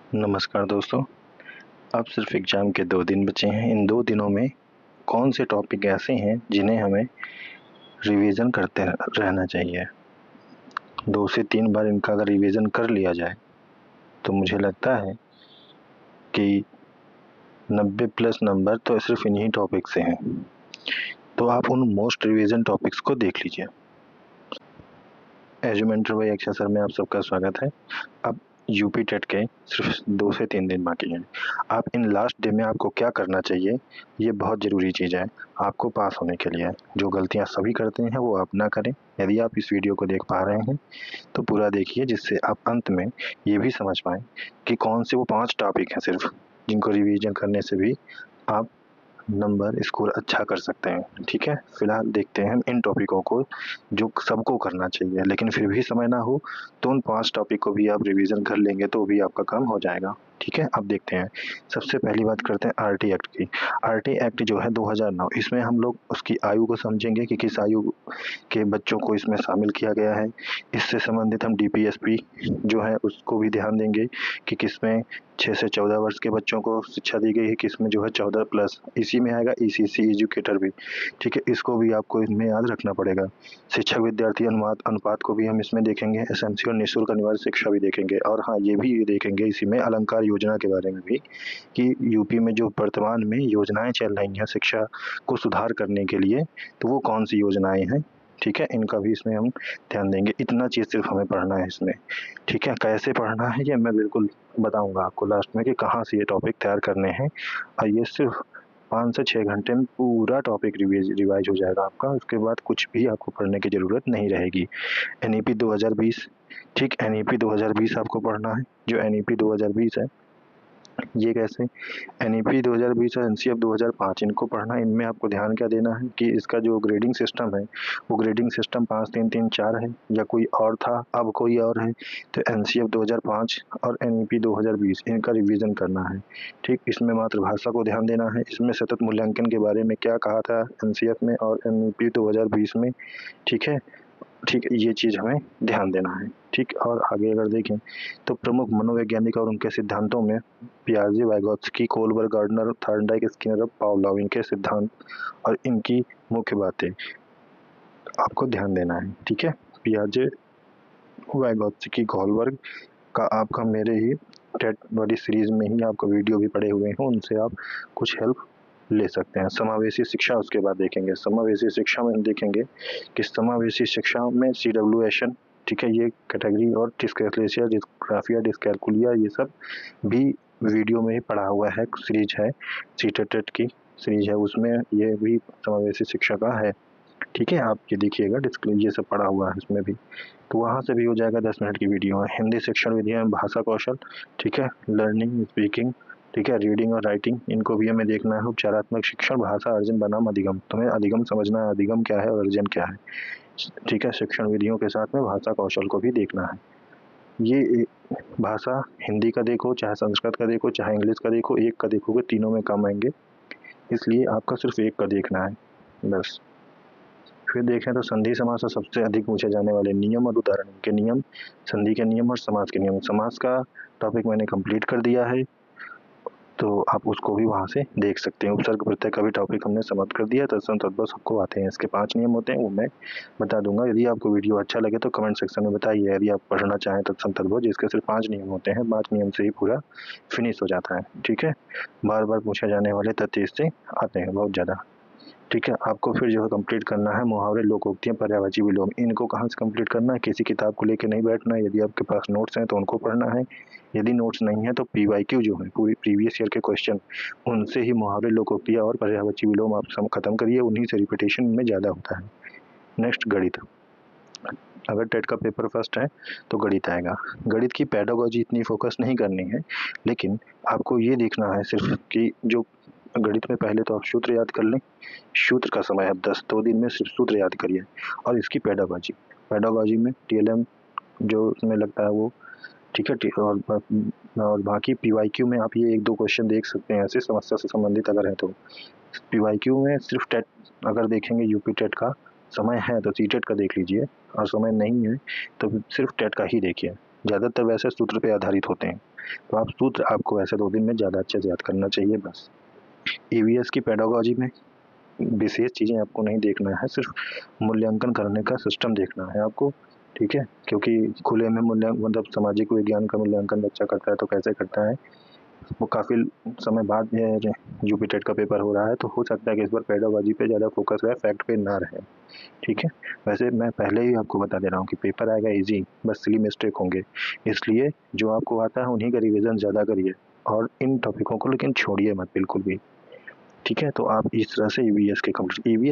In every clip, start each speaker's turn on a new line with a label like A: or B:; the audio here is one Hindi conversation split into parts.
A: नमस्कार दोस्तों। अब सिर्फ एग्ज़ाम के 2 दिन बचे हैं। इन 2 दिनों में कौन से टॉपिक ऐसे हैं जिन्हें हमें रिवीजन करते रहना चाहिए। 2 से 3 बार इनका अगर रिवीजन कर लिया जाए तो मुझे लगता है कि 90 प्लस नंबर तो सिर्फ इन्हीं टॉपिक से हैं। तो आप उन मोस्ट रिवीजन टॉपिक्स को देख लीजिए। एजुमेंटर बाय अक्षय सर में आप सबका स्वागत है। अब यूपी टेट के सिर्फ 2 से 3 दिन बाकी हैं। आप इन लास्ट डे में आपको क्या करना चाहिए, ये बहुत ज़रूरी चीज़ है आपको पास होने के लिए। जो गलतियां सभी करते हैं वो आप ना करें। यदि आप इस वीडियो को देख पा रहे हैं तो पूरा देखिए, जिससे आप अंत में ये भी समझ पाएँ कि कौन से वो 5 टॉपिक हैं सिर्फ, जिनको रिवीजन करने से भी आप नंबर स्कोर अच्छा कर सकते हैं। ठीक है, फिलहाल देखते हैं हम इन टॉपिकों को जो सबको करना चाहिए, लेकिन फिर भी समय ना हो तो उन 5 टॉपिक को भी आप रिवीजन कर लेंगे तो भी आपका काम हो जाएगा। ठीक है, अब देखते हैं। सबसे पहली बात करते हैं आरटी एक्ट की। आरटी एक्ट जो है 2009, इसमें हम लोग उसकी आयु को समझेंगे कि किस आयु के बच्चों को इसमें शामिल किया गया है। इससे संबंधित हम डीपीएसपी जो है उसको भी ध्यान देंगे कि किसमें 6 से 14 वर्ष के बच्चों को शिक्षा दी गई है, किसमें जो है 14 प्लस। इसी में आएगा ईसीसी एजुकेटर भी। ठीक है, इसको भी आपको इसमें याद रखना पड़ेगा। शिक्षक विद्यार्थी अनुपात अनुपात को भी हम इसमें देखेंगे। एसएमसी और निःशुल्क अनिवार्य शिक्षा भी देखेंगे। और हाँ, ये भी देखेंगे इसी में अलंकार योजना के बारे में भी, कि यूपी में जो वर्तमान में योजनाएं चल रही हैं शिक्षा को सुधार करने के लिए, तो वो कौन सी योजनाएं हैं। ठीक है, इनका भी इसमें हम ध्यान देंगे। इतना चीज़ सिर्फ हमें पढ़ना है इसमें। ठीक है, कैसे पढ़ना है ये मैं बिल्कुल बताऊंगा आपको लास्ट में कि कहाँ से ये टॉपिक तैयार करने हैं। और ये सिर्फ 5 से 6 घंटे में पूरा टॉपिक रिवाइज हो जाएगा आपका। उसके बाद कुछ भी आपको पढ़ने की ज़रूरत नहीं रहेगी। एनईपी 2020, ठीक, एनईपी 2020 आपको पढ़ना है। जो एनईपी 2020 है ये कैसे, एनईपी 2020 और एनसीएफ 2005 इनको पढ़ना। इनमें आपको ध्यान क्या देना है कि इसका जो ग्रेडिंग सिस्टम है वो ग्रेडिंग सिस्टम 5 3 3 4 है, या कोई और था अब कोई और है। तो एनसीएफ 2005 और एनईपी 2020 इनका रिवीजन करना है। ठीक, इसमें मातृभाषा को ध्यान देना है। इसमें सतत मूल्यांकन के बारे में क्या कहा था एनसीएफ में और एनईपी 2020 में। ठीक है, ठीक है, ये चीज़ हमें ध्यान देना है। ठीक, और आगे अगर देखें तो प्रमुख मनोवैज्ञानिक और उनके सिद्धांतों में पियाजे, Vygotsky, Kohlberg, Gardner, Thorndike, Skinner, Pavlov, इनके सिद्धांत और इनकी मुख्य बातें आपको ध्यान देना है। ठीक है, पियाजे, वाइगोत्स्की, कोलबर्ग का आपका मेरे ही टेट वाली सीरीज में ही आपको वीडियो भी पड़े हुए हैं, उनसे आप कुछ हेल्प ले सकते हैं। समावेशी शिक्षा उसके बाद देखेंगे। समावेशी शिक्षा में हम देखेंगे कि समावेशी शिक्षा में CWSN, ठीक है, ये कैटेगरी और डिस्कैल्कुलिया, डिस्ग्राफिया, डिस्कैल्कुलिया, ये सब भी वीडियो में ही पढ़ा हुआ है। सीरीज है सीटेटेट की सीरीज है, उसमें ये भी समावेशी शिक्षा का है। ठीक है, आप ये देखिएगा, ये सब पढ़ा हुआ है इसमें भी। तो वहाँ से भी हो जाएगा। 10 मिनट की वीडियो है। हिंदी शिक्षण विधियाँ, भाषा कौशल, ठीक है, लर्निंग स्पीकिंग, ठीक है, रीडिंग और राइटिंग, इनको भी हमें देखना है। उपचारात्मक शिक्षण, भाषा अर्जन बनाम अधिगम, तुम्हें अधिगम समझना है, अधिगम क्या है और अर्जन क्या है। ठीक है, शिक्षण विधियों के साथ में भाषा कौशल को भी देखना है। ये भाषा हिंदी का देखो, चाहे संस्कृत का देखो, चाहे इंग्लिश का देखो, एक का देखोगे तीनों में काम आएंगे, इसलिए आपका सिर्फ एक का देखना है बस। फिर देखें तो संधि समास से सबसे अधिक पूछे जाने वाले नियम और उदाहरण के नियम, संधि के नियम और समास के नियम। समास का टॉपिक मैंने कंप्लीट कर दिया है, तो आप उसको भी वहाँ से देख सकते हैं। उपसर्ग प्रत्यय का भी टॉपिक हमने समाप्त कर दिया। तत्सम तद्भव सबको आते हैं, इसके 5 नियम होते हैं, वो मैं बता दूंगा। यदि आपको वीडियो अच्छा लगे तो कमेंट सेक्शन में बताइए। यदि आप पढ़ना चाहें तत्सम तद्भव, जिसके सिर्फ 5 नियम होते हैं, 5 नियम से ही पूरा फिनिश हो जाता है। ठीक है, बार बार पूछे जाने वाले तथ्य इससे आते हैं बहुत ज़्यादा। ठीक है, आपको फिर जो है कंप्लीट करना है मुहावरे, लोकोक्तियाँ, पर्यायवाची विलोम। इनको कहाँ से कंप्लीट करना है, किसी किताब को लेके नहीं बैठना है। यदि आपके पास नोट्स हैं तो उनको पढ़ना है। यदि नोट्स नहीं है तो पीवाईक्यू जो है, पूरी प्रीवियस ईयर के क्वेश्चन, उनसे ही मुहावरे, लोकोक्तियाँ और पर्यायवाची विलोम आप खत्म करिए। उन्हीं से रिपीटेशन में ज़्यादा होता है। नेक्स्ट, गणित। अगर टेट का पेपर फर्स्ट है तो गणित आएगा। गणित की पेडागोजी इतनी फोकस नहीं करनी है, लेकिन आपको ये देखना है सिर्फ कि जो गणित में पहले तो आप सूत्र याद कर लें। सूत्र का समय है 10, 2 दिन में सिर्फ सूत्र याद करिए। और इसकी पेडागोजी में TLM जो उसमें लगता है वो, ठीक है। और बाकी पीवाईक्यू में आप ये 1-2 क्वेश्चन देख सकते हैं ऐसे समस्या से संबंधित अगर है तो। पीवाईक्यू में सिर्फ टेट अगर देखेंगे, यूपी टेट का समय है तो सीटेट का देख लीजिए, और समय नहीं है तो सिर्फ टेट का ही देखिए। ज़्यादातर वैसे सूत्र पे आधारित होते हैं, तो आप सूत्र आपको वैसे 2 दिन में ज़्यादा अच्छे से याद करना चाहिए बस। ईवीएस की पेडागोजी में विशेष चीज़ें आपको नहीं देखना है, सिर्फ मूल्यांकन करने का सिस्टम देखना है आपको, ठीक है? क्योंकि खुले में मतलब सामाजिक विज्ञान का मूल्यांकन बच्चा करता है तो कैसे करता है, वो काफ़ी समय बाद यूपी टेट का पेपर हो रहा है, तो हो सकता है कि इस बार पेडागोजी पे ज़्यादा फोकस रहे, फैक्ट पे ना रहे, ठीक है? वैसे मैं पहले ही आपको बता दे रहा हूँ कि पेपर आएगा ईजी, बस सिली मिस्टेक होंगे, इसलिए जो आपको आता है उन्हीं का रिविज़न ज़्यादा करिए और इन टॉपिकों को लेकिन छोड़िए मत बिल्कुल भी, ठीक है? तो आप इस तरह से ईवीएस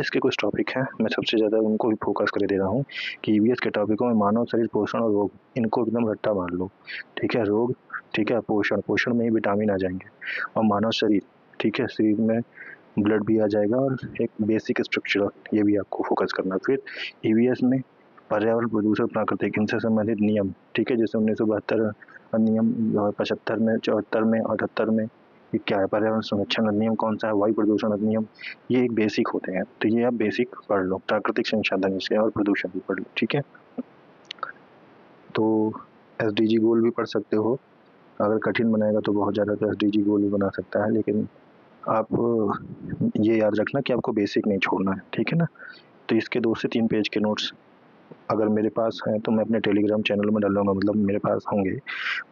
A: के कुछ टॉपिक हैं, मैं सबसे ज़्यादा उनको ही फोकस कर दे रहा हूँ कि ईवीएस के टॉपिकों में मानव शरीर, पोषण और रोग, इनको एकदम रट्टा मार लो, ठीक है? रोग, ठीक है? पोषण में ही विटामिन आ जाएंगे और मानव शरीर, ठीक है? शरीर में ब्लड भी आ जाएगा और एक बेसिक स्ट्रक्चर, ये भी आपको फोकस करना। फिर ईवीएस में पर्यावरण, प्रदूषण, प्राकृतिक, इनसे संबंधित नियम, ठीक है? जैसे 1972 अधिनियम, 75 में, 74 में, 78 में, ये क्या है, पर्यावरण संरक्षण अधिनियम कौन सा है, वायु प्रदूषण अधिनियम, ये एक बेसिक होते हैं, तो ये आप बेसिक पढ़ लो। प्राकृतिक संसाधन इसके और प्रदूषण भी पढ़ लो, ठीक है? तो एसडीजी गोल भी पढ़ सकते हो, अगर कठिन बनाएगा तो बहुत ज़्यादा तो एसडीजी गोल भी बना सकता है, लेकिन आप ये याद रखना कि आपको बेसिक नहीं छोड़ना है, ठीक है ना? तो इसके 2 से 3 पेज के नोट्स अगर मेरे पास हैं तो मैं अपने टेलीग्राम चैनल में डालूँगा, मतलब मेरे पास होंगे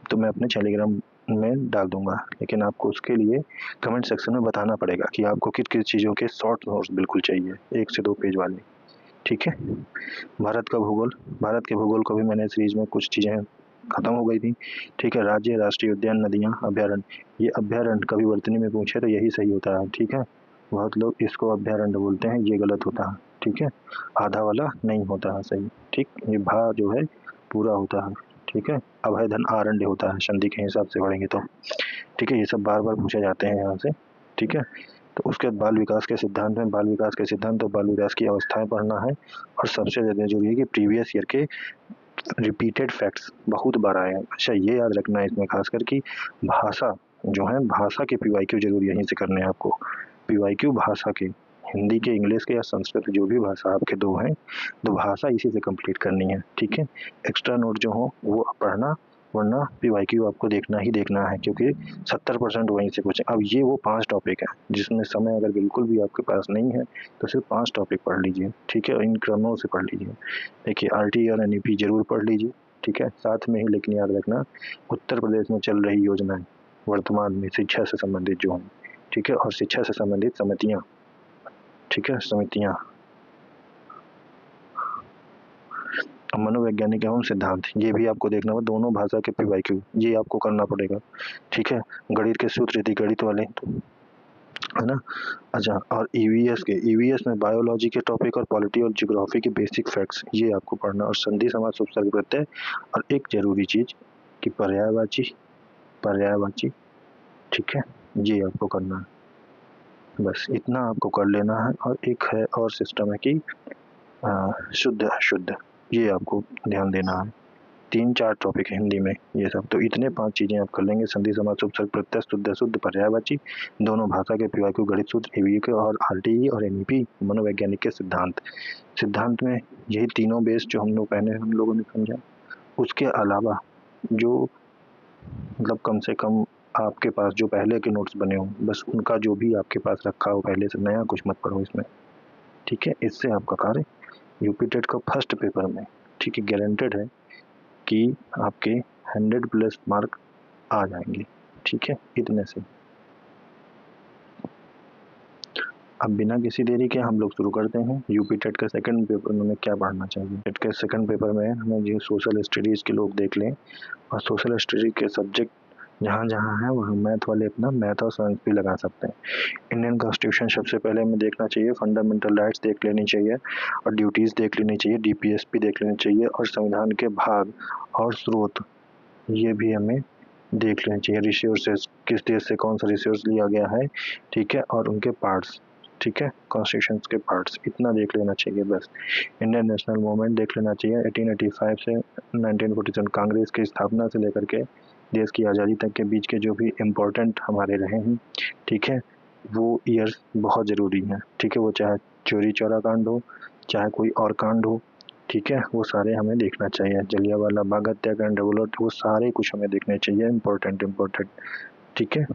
A: तो मैं अपने टेलीग्राम में डाल दूँगा, लेकिन आपको उसके लिए कमेंट सेक्शन में बताना पड़ेगा कि आपको किस-किस चीज़ों के शॉर्ट नोट्स बिल्कुल चाहिए, 1 से 2 पेज वाले, ठीक है? भारत के भूगोल को भी मैंने सीरीज़ में कुछ चीज़ें खत्म हो गई थी, ठीक है? राज्य, राष्ट्रीय उद्यान, नदियाँ, अभयारण्य, ये अभयारण्य कभी वर्तनी में पूछे तो यही सही होता है, ठीक है? बहुत लोग इसको अभयारण्य बोलते हैं, ये गलत होता है, ठीक है? आधा वाला नहीं होता है सही, ठीक? ये भा जो है पूरा होता है, ठीक है? अभय धन आरण्य होता है संधि के हिसाब से पढ़ेंगे तो, ठीक है? ये सब बार-बार पूछे जाते हैं यहाँ से, ठीक है? तो उसके बाद बाल विकास के सिद्धांत में बाल विकास के सिद्धांत और बाल विकास की अवस्थाएं पढ़ना है और सबसे ज़्यादा जरूरी है कि प्रीवियस ईयर के रिपीटेड फैक्ट्स बहुत बार आए हैं। अच्छा, ये याद रखना है इसमें खासकर कि भाषा जो है, भाषा के पीवाईक्यू जरूर यहीं से करने हैं आपको, पीवाईक्यू भाषा के, हिंदी के, इंग्लिश के या संस्कृत, जो भी भाषा आपके 2 हैं, 2 भाषा इसी से कंप्लीट करनी है, ठीक है? एक्स्ट्रा नोट जो हो वो पढ़ना, वरना पीवाईक्यू आपको देखना ही देखना है, क्योंकि 70% वहीं से पूछे। अब ये वो 5 टॉपिक है जिसमें समय अगर बिल्कुल भी आपके पास नहीं है तो सिर्फ 5 टॉपिक पढ़ लीजिए, ठीक है? इन क्रमों से पढ़ लीजिए। देखिए, आरटी और एनईपी जरूर पढ़ लीजिए, ठीक है? साथ में ही लेकिन याद रखना, उत्तर प्रदेश में चल रही योजनाएं वर्तमान में शिक्षा से संबंधित जो हैं, ठीक है? और शिक्षा से संबंधित समितियाँ, ठीक है? समितियाँ, मनोवैज्ञानिक एवं सिद्धांत, ये भी आपको देखना होगा, दोनों भाषा के पीवाईक्यू, ये आपको करना पड़ेगा, ठीक है? गणित के सूत्र यदि गणित वाले, है ना? अच्छा, और ईवीएस में बायोलॉजी के टॉपिक और पॉलिटी और ज्योग्राफी के बेसिक फैक्ट्स, ये आपको पढ़ना, और संधि समास उपसर्ग प्रत्यय, और एक जरूरी चीज कि पर्यायवाची, ठीक है? ये आपको करना है, बस इतना आपको कर लेना है। और एक है और सिस्टम है कि शुद्ध अशुद्ध, ये आपको ध्यान देना है। 3-4 टॉपिक है हिंदी में ये सब, तो इतने 5 चीजें आप कर लेंगे, संधि समास उपसर्ग प्रत्यय, शुद्ध अशुद्ध, पर्यायवाची, दोनों भाषा के पीवाईक्यू, गणित सूत्र, ईवीयू के और आरटीई और एनईपी, मनोवैज्ञानिक के सिद्धांत में यही तीनों बेस जो हम लोगों ने समझा। उसके अलावा जो मतलब कम से कम आपके पास जो पहले के नोट्स बने हों, बस उनका जो भी आपके पास रखा हो पहले से, नया कुछ मत पढ़ो इसमें, ठीक है? इससे आपका कार्य यूपी टेट का फर्स्ट पेपर में, ठीक है, गारंटेड है कि आपके 100+ मार्क आ जाएंगे, ठीक है? इतने से अब बिना किसी देरी के हम लोग शुरू करते हैं यूपी टेट का सेकंड पेपर में हमें क्या पढ़ना चाहिए। टेट के सेकंड पेपर में हमें जो सोशल स्टडीज के लोग देख लें, और सोशल स्टडी के सब्जेक्ट जहाँ जहाँ है वहाँ मैथ वाले अपना मैथ और साइंस भी लगा सकते हैं। इंडियन कॉन्स्टिट्यूशन सबसे पहले हमें देखना चाहिए, फंडामेंटल राइट्स देख लेनी चाहिए और ड्यूटीज़ देख लेनी चाहिए, डीपीएसपी देख लेनी चाहिए, और संविधान के भाग और स्रोत ये भी हमें देख लेना चाहिए। रिसोर्सेज, किस देश से कौन सा रिसोर्स लिया गया है, ठीक है? और उनके पार्ट्स, ठीक है? कॉन्स्टिट्यूशन के पार्ट्स, इतना देख लेना चाहिए बस। इंडियन नेशनल मूवमेंट देख लेना चाहिए, 1885 से 1947 कांग्रेस की स्थापना से लेकर के देश की आज़ादी तक के बीच के जो भी इम्पोर्टेंट हमारे रहे हैं, ठीक है? वो ईयर्स बहुत ज़रूरी हैं, ठीक है? वो चाहे चोरी चौरा कांड हो, चाहे कोई और कांड हो, ठीक है, वो सारे हमें देखना चाहिए। जलियांवाला बाग हत्याकांड, रिवोल्ट, वो सारे कुछ हमें देखने चाहिए, इम्पोर्टेंट। ठीक है,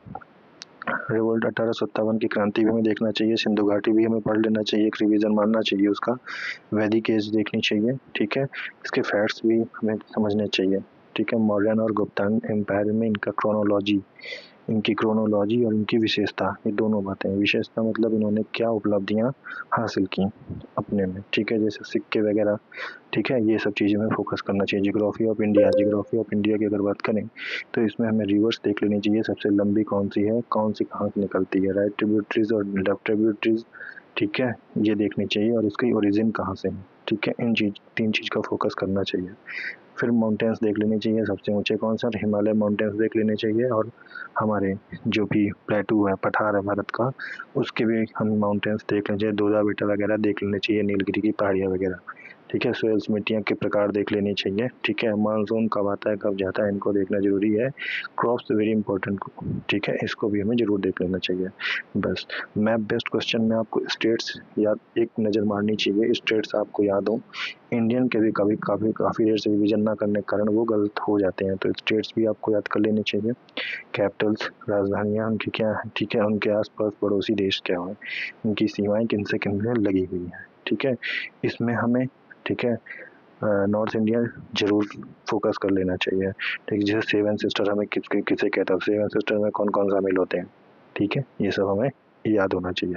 A: रिवोल्ट 1857 की क्रांति भी हमें देखना चाहिए, सिंधु घाटी भी हमें पढ़ लेना चाहिए, एक रिवीजन मारना चाहिए उसका, वैदिक एज देखनी चाहिए। ठीक है, इसके फैक्ट्स भी हमें समझने चाहिए। ठीक है, मौर्यन और गुप्तान एम्पायर में इनकी क्रोनोलॉजी और इनकी विशेषता, ये दोनों बातें। विशेषता मतलब इन्होंने क्या उपलब्धियां हासिल की अपने में। ठीक है, जैसे सिक्के वगैरह। ठीक है, ये सब चीज़ें में फोकस करना चाहिए। जियोग्राफी ऑफ इंडिया की अगर बात करें तो इसमें हमें रिवर्स देख लेनी चाहिए, सबसे लंबी कौन सी है, कौन सी कहाँ से निकलती है, राइट ट्रिब्यूटरीज और लेफ्ट ट्रिब्यूटरीज। ठीक है, ये देखनी चाहिए, और इसकी ओरिजिन कहाँ से है। ठीक है, तीन चीज़ का फोकस करना चाहिए। फिर माउंटेन्स देख लेने चाहिए, सबसे ऊंचे कौन सा, हिमालय माउंटेन्स देख लेने चाहिए, और हमारे जो भी प्लेटू है, पठार है भारत का, उसके भी हम माउंटेन्स देख लेने चाहिए, दोदा बेटा वगैरह देख लेने चाहिए, नीलगिरी की पहाड़ियाँ वगैरह। ठीक है, सोइल्स मिट्टियाँ के प्रकार देख लेनी चाहिए। ठीक है, मानसून कब आता है कब जाता है, इनको देखना जरूरी है। Crops very important. ठीक है, इसको भी हमें जरूर देख लेना चाहिए। बस मैप बेस्ड क्वेश्चन में आपको स्टेट्स याद, एक नज़र मारनी चाहिए, स्टेट्स आपको याद हो। इंडियन के भी काफ़ी देर से रिविजन ना करने के कारण वो गलत हो जाते हैं, तो स्टेट्स भी आपको याद कर लेने चाहिए। कैपिटल्स, राजधानियाँ उनकी क्या है। ठीक है, उनके आसपास पड़ोसी देश क्या हैं, उनकी सीमाएं किन से लगी हुई हैं। ठीक है, इसमें हमें, ठीक है, नॉर्थ इंडिया जरूर फोकस कर लेना चाहिए। ठीक है, जैसे सेवन सिस्टर हमें किसे कहता है, सेवन सिस्टर में कौन कौन शामिल होते हैं। ठीक है, ये सब हमें याद होना चाहिए।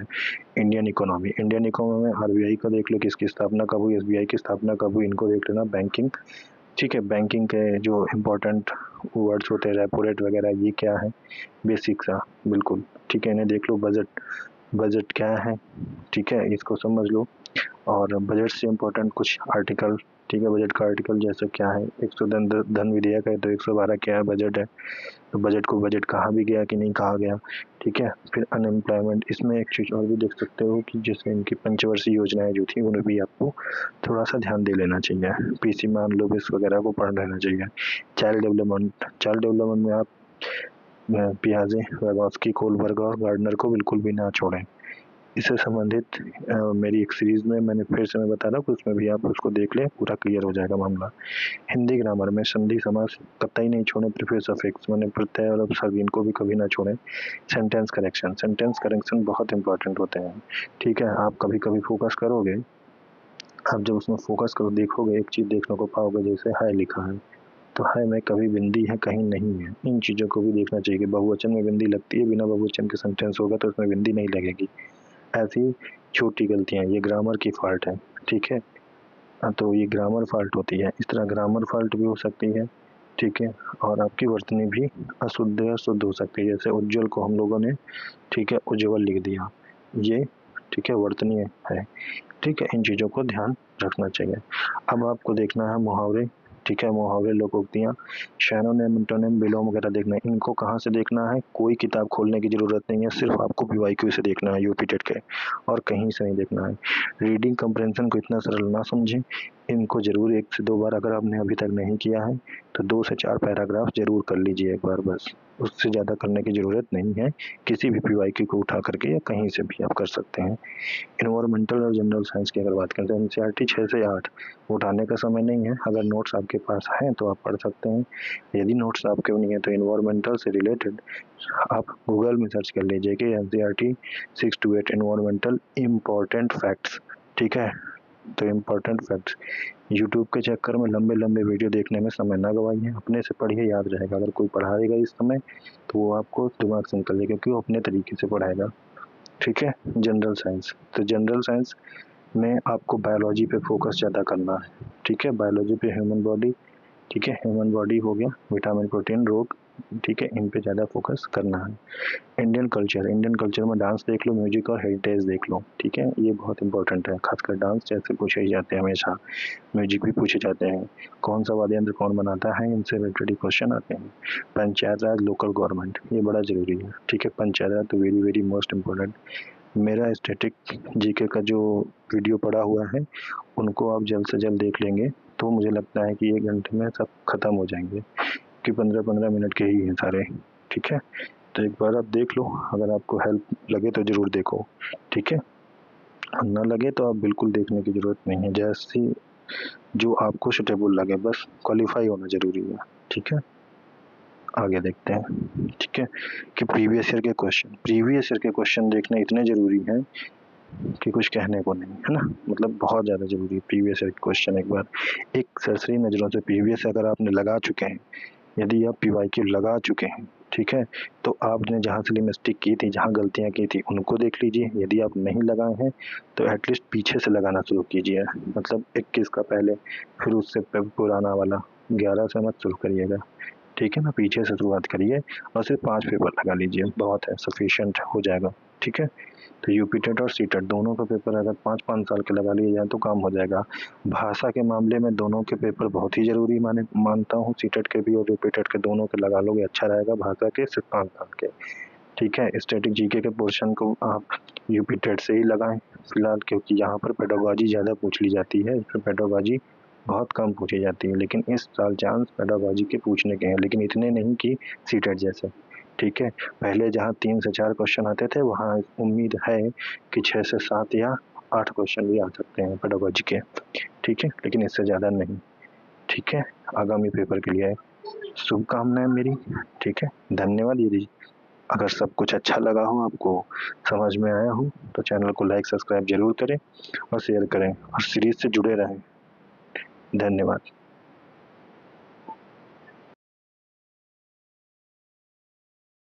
A: इंडियन इकोनॉमी में आरबीआई को देख लो, किसकी स्थापना कब हुई, एसबीआई की स्थापना कब हुई, इनको देख लेना। बैंकिंग, ठीक है, बैंकिंग के जो इम्पोर्टेंट वर्ड्स होते हैं, रेपो रेट वगैरह, ये क्या है, बेसिक सा, बिल्कुल। ठीक है, इन्हें देख लो। बजट क्या है, ठीक है, इसको समझ लो। और बजट से इम्पोर्टेंट कुछ आर्टिकल। ठीक है, बजट का आर्टिकल जैसे क्या है, 110 धन विधेयक है, तो 112 क्या है, बजट है। तो बजट कहाँ भी गया कि नहीं कहा गया। ठीक है, फिर अनएम्प्लॉयमेंट, इसमें एक चीज़ और भी देख सकते हो कि जैसे इनकी पंचवर्षीय योजनाएं जो थी, उन्हें भी आपको थोड़ा सा ध्यान दे लेना चाहिए। पीसी मान लो इस वगैरह को पढ़ लेना चाहिए। चाइल्ड डेवलपमेंट में आप पियाजे, वेगोस्की, कोलबर्ग और गार्डनर को बिल्कुल भी ना छोड़ें। इससे संबंधित मेरी एक सीरीज में मैंने फिर से मैं बता रहा हूँ, उसमें भी आप उसको देख लें, पूरा क्लियर हो जाएगा मामला। हिंदी ग्रामर में संधि समास कतई नहीं छोड़ें, प्रीफिक्स अफिक्स मैंने प्रत्यय और उपसर्ग, इनको भी कभी ना छोड़ें। सेंटेंस करेक्शन बहुत इंपॉर्टेंट होते हैं। ठीक है, आप कभी कभी फोकस करोगे, आप जब उसमें फोकस करो देखोगे, एक चीज़ देखने को पाओगे, जैसे हाय लिखा है, तो हाय में कभी बिंदी है कहीं नहीं है। इन चीज़ों को भी देखना चाहिए कि बहुवचन में बिंदी लगती है, बिना बहुवचन के सेंटेंस होगा तो उसमें बिंदी नहीं लगेगी। ऐसी छोटी गलतियाँ, ये ग्रामर की फॉल्ट है। ठीक है, तो ये ग्रामर फॉल्ट होती है, इस तरह ग्रामर फॉल्ट भी हो सकती है। ठीक है, और आपकी वर्तनी भी अशुद्ध या शुद्ध हो सकती है, जैसे उज्ज्वल को हम लोगों ने, ठीक है, उज्ज्वल लिख दिया, ये, ठीक है, वर्तनीय है। ठीक है, इन चीज़ों को ध्यान रखना चाहिए। अब आपको देखना है मुहावरे। ठीक है, मुहावरे, लोकोक्तियाँ, शैनोनिम, एंटोनिम, विलोम वगैरह देखना है। इनको कहाँ से देखना है, कोई किताब खोलने की ज़रूरत नहीं है, सिर्फ आपको पीवाईक्यू से देखना है, यूपी टेट के, और कहीं से नहीं देखना है। रीडिंग कंप्रेंशन को इतना सरल ना समझें, इनको ज़रूर 1 से 2 बार, अगर आपने अभी तक नहीं किया है तो 2 से 4 पैराग्राफ ज़रूर कर लीजिए एक बार, बस उससे ज़्यादा करने की ज़रूरत नहीं है। किसी भी पीवाईक्यू को उठा करके या कहीं से भी आप कर सकते हैं। इन्वायरमेंटल और जनरल साइंस की अगर बात करें तो एनसीईआरटी 6 से 8 उठाने का समय नहीं है। अगर नोट्स आपके पास हैं तो आप पढ़ सकते हैं, यदि नोट्स आपके नहीं है तो इन्वायरमेंटल से रिलेटेड आप गूगल में सर्च कर लीजिए कि NCERT 6 to 8 environmental important facts. ठीक है, तो इम्पॉर्टेंट फैक्ट्स, यूट्यूब के चक्कर में लंबे लंबे वीडियो देखने में समय ना गवाइए, अपने से पढ़िए, याद रहेगा। अगर कोई पढ़ाएगा इस समय तो वो आपको दिमाग से निकल जाएगा, क्योंकि वो अपने तरीके से पढ़ाएगा। ठीक है, जनरल साइंस, तो जनरल साइंस में आपको बायोलॉजी पे फोकस ज़्यादा करना है। ठीक है, बायोलॉजी पे ह्यूमन बॉडी, ठीक है, ह्यूमन बॉडी हो गया, विटामिन, प्रोटीन, रोग, ठीक है, इन पे ज़्यादा फोकस करना है। इंडियन कल्चर में डांस देख लो, म्यूजिक और हेरिटेज देख लो। ठीक है, ये बहुत इंपॉर्टेंट है, खासकर डांस जैसे पूछे ही जाते हैं हमेशा, म्यूजिक भी पूछे जाते हैं, कौन सा वाद्य यंत्र कौन बनाता है, इनसे रिलेटेड क्वेश्चन आते हैं। पंचायत राज, लोकल गवर्नमेंट, ये बड़ा जरूरी है। ठीक है, पंचायत राज तो वेरी वेरी मोस्ट इम्पोर्टेंट। मेरा स्टैटिक जीके का जो वीडियो पड़ा हुआ है, उनको आप जल्द से जल्द देख लेंगे तो मुझे लगता है कि 1 घंटे में सब खत्म हो जाएंगे, कि 15-15 मिनट के ही हैं सारे। ठीक है, तो एक बार आप देख लो, अगर आपको हेल्प लगे तो ज़रूर देखो। ठीक है, ना लगे तो आप बिल्कुल देखने की ज़रूरत नहीं है। जैसी जो आपको सुटेबल लगे, बस क्वालिफाई होना ज़रूरी है। ठीक है, आगे देखते हैं। ठीक है, कि प्रीवियस ईयर के क्वेश्चन देखना इतने ज़रूरी हैं कि कुछ कहने को नहीं, है ना। मतलब बहुत ज़्यादा ज़रूरी है प्रीवियस ईयर के क्वेश्चन। एक बार एक सरसरी नज़रों से प्रीवियस अगर आपने लगा चुके हैं, यदि आप PYQ लगा चुके हैं, ठीक है, तो आपने जहाँ से मिस्टेक की थी, जहाँ गलतियाँ की थी, उनको देख लीजिए। यदि आप नहीं लगाए हैं तो एटलीस्ट पीछे से लगाना शुरू कीजिए। मतलब 21 का पहले, फिर उससे पुराना वाला 11 से मत शुरू करिएगा। ठीक है ना, पीछे से शुरुआत करिए और सिर्फ 5 पेपर लगा लीजिए, बहुत है, सफिशिएंट हो जाएगा। ठीक है, तो यूपी टेट और सी टेट दोनों का पेपर अगर 5-5 साल के लगा लिए जाए तो काम हो जाएगा। भाषा के मामले में दोनों के पेपर बहुत ही ज़रूरी मानता हूँ। सी टेट के भी और यूपी टेट के दोनों के लगा लोगे अच्छा रहेगा। भाषा के सिर्फ 5 साल के। ठीक है, स्टैटिक जीके के पोर्शन को आप यूपी टेट से ही लगाएं फिलहाल, क्योंकि यहाँ पर पेडागोजी ज़्यादा पूछ ली जाती है। इसमें पेडागोजी बहुत कम पूछी जाती है, लेकिन इस साल चांस पेडागोजी के पूछने के हैं, लेकिन इतने नहीं कि सी टेट जैसे। ठीक है, पहले जहाँ 3 से 4 क्वेश्चन आते थे, वहाँ उम्मीद है कि 6 से 7 या 8 क्वेश्चन भी आ सकते हैं पेडागोजी के। ठीक है, लेकिन इससे ज़्यादा नहीं। ठीक है, आगामी पेपर के लिए शुभकामनाएं मेरी। ठीक है, धन्यवाद। यदि अगर सब कुछ अच्छा लगा हो, आपको समझ में आया हो, तो चैनल को लाइक सब्सक्राइब जरूर करें और शेयर करें और सीरीज से जुड़े रहें। धन्यवाद।